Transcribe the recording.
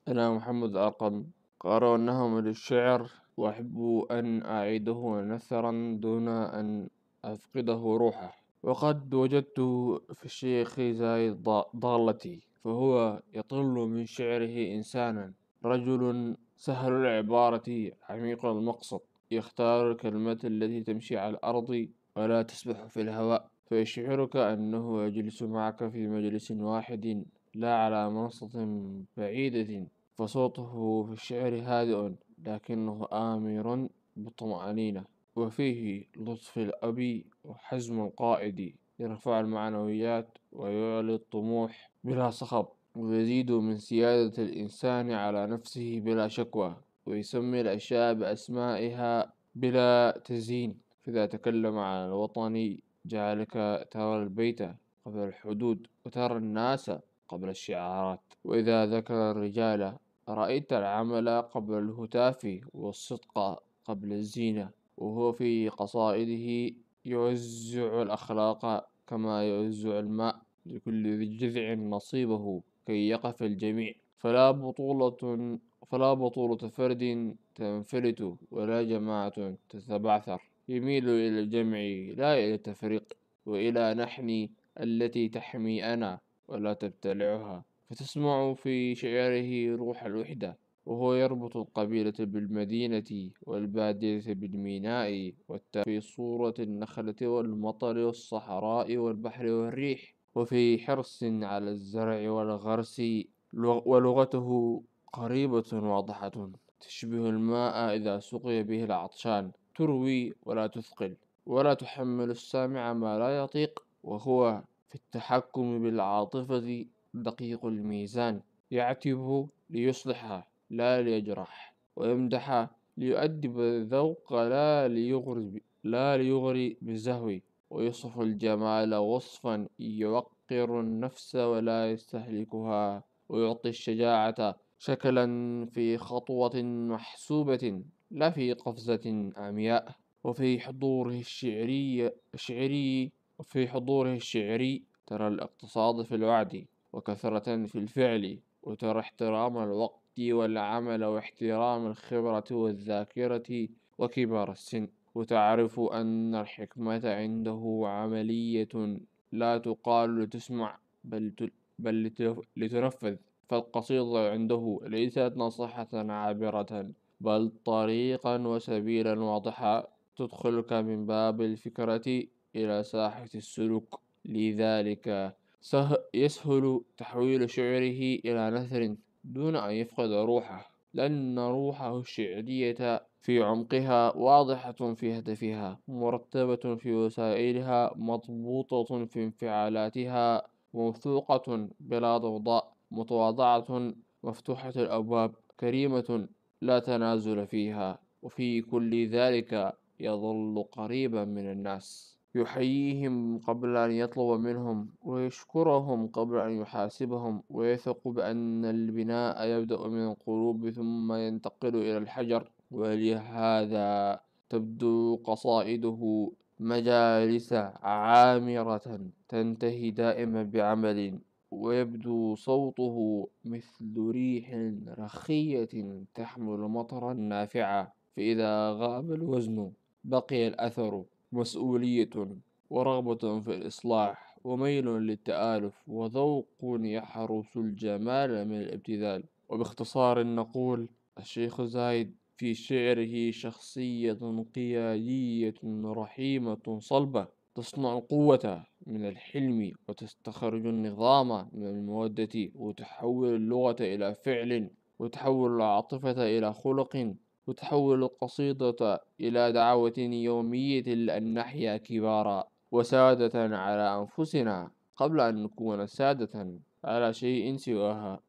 أنا محمد أرقم، قارئ النهم للشعر، وأحب أن أعيده نثرا دون أن أفقده روحه. وقد وجدت في الشيخ زايد ضالتي، فهو يطل من شعره إنسانا، رجل سهل العبارة عميق المقصد، يختار الكلمات التي تمشي على الأرض ولا تسبح في الهواء، فيشعرك أنه يجلس معك في مجلس واحد لا على منصة بعيدة. فصوته في الشعر هادئ لكنه آمر بالطمأنينة، وفيه لطف الأب وحزم القائد، يرفع المعنويات ويعلي الطموح بلا صخب، ويزيد من سيادة الإنسان على نفسه بلا شكوى، ويسمي الأشياء بأسمائها بلا تزيين. فإذا تكلم عن الوطن جعلك ترى البيت قبل الحدود، وترى الناس قبل الشعارات. وإذا ذكر الرجال رأيت العمل قبل الهتاف، والصدق قبل الزينة. وهو في قصائده يوزع الأخلاق كما يوزع الماء، لكل ذي جذع نصيبه كي يقف الجميع. فلا بطولة فرد تنفلت، ولا جماعة تتبعثر. يميل إلى الجمع لا إلى التفريق، وإلى نحن التي تحمي أنا ولا تبتلعها. فتسمع في شعره روح الوحدة، وهو يربط القبيلة بالمدينة والبادية بالميناء، في صورة النخلة والمطر والصحراء والبحر والريح، وفي حرص على الزرع والغرس. ولغته قريبة واضحة، تشبه الماء إذا سقي به العطشان، تروي ولا تثقل، ولا تحمل السامع ما لا يطيق. وهو في التحكم بالعاطفة دقيق الميزان، يعتب ليصلح لا ليجرح، ويمدح ليؤدب الذوق لا ليغري بالزهو، ويصف الجمال وصفا يوقر النفس ولا يستهلكها، ويعطي الشجاعة شكلا في خطوة محسوبة لا في قفزة عمياء. وفي حضوره الشعري ترى الاقتصاد في الوعد، وكثرة في الفعل، وترى احترام الوقت والعمل، واحترام الخبرة والذاكرة وكبار السن. وتعرف أن الحكمة عنده عملية، لا تقال لتسمع، بل لتنفذ. فالقصيدة عنده ليست نصيحة عابرة، بل طريقا وسبيلا واضحا تدخلك من باب الفكرة إلى ساحة السلوك. لذلك يسهل تحويل شعره إلى نثر دون أن يفقد روحه، لأن روحه الشعرية في عمقها واضحة في هدفها، مرتبة في وسائلها، مضبوطة في انفعالاتها، موثوقة بلا ضوضاء، متواضعة، مفتوحة الأبواب، كريمة لا تنازل فيها. وفي كل ذلك يظل قريبا من الناس، يحييهم قبل أن يطلب منهم، ويشكرهم قبل أن يحاسبهم، ويثق بأن البناء يبدأ من القلوب ثم ينتقل إلى الحجر. ولهذا تبدو قصائده مجالس عامرة تنتهي دائما بعمل، ويبدو صوته مثل ريح رخية تحمل مطرا نافعا، فإذا غاب الوزن بقي الأثر. مسؤولية، ورغبة في الإصلاح، وميل للتآلف، وذوق يحرس الجمال من الابتذال. وباختصار نقول: الشيخ زايد في شعره شخصية قيادية رحيمة صلبة، تصنع القوة من الحلم، وتستخرج النظام من المودة، وتحول اللغة إلى فعل، وتحول العاطفة إلى خلق، وتحول القصيدة إلى دعوة يومية لأن نحيا كبارا وسادة على أنفسنا قبل أن نكون سادة على شيء سواها.